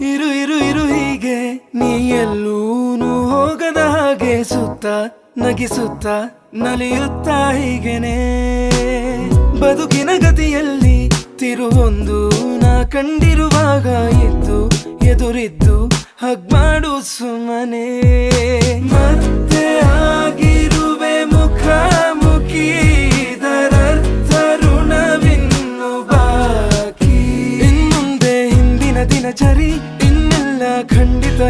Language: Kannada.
ಇರು ಇರು ಇರು ಹೀಗೆ ನೀ ಎಲ್ಲೂನು ಹೋಗದ ಹಾಗೆ ಸುತ್ತ ನಗಿಸುತ್ತ ನಲಿಯುತ್ತ ಹೀಗೆನೆ ಬದುಕಿನ ಗತಿಯಲ್ಲಿ ತಿರುವೊಂದು ನಾ ಕಂಡಿರುವಾಗ ಇದ್ದು ಎದುರಿದ್ದು ಹಗ್ ಮಾಡು ಸುಮ್ಮನೆ ಮತ್ತೆ ಆಗಿರುವೆ ಮುಖಾಮುಖಿ ಇದರರ್ಥ ಋಣವಿನ್ನು ಬಾಕಿ ಇನ್ಮುಂದೆ ಹಿಂದಿನ ದಿನಚರಿ ಇನ್ನೆಲ್ಲ ಖಂಡಿತ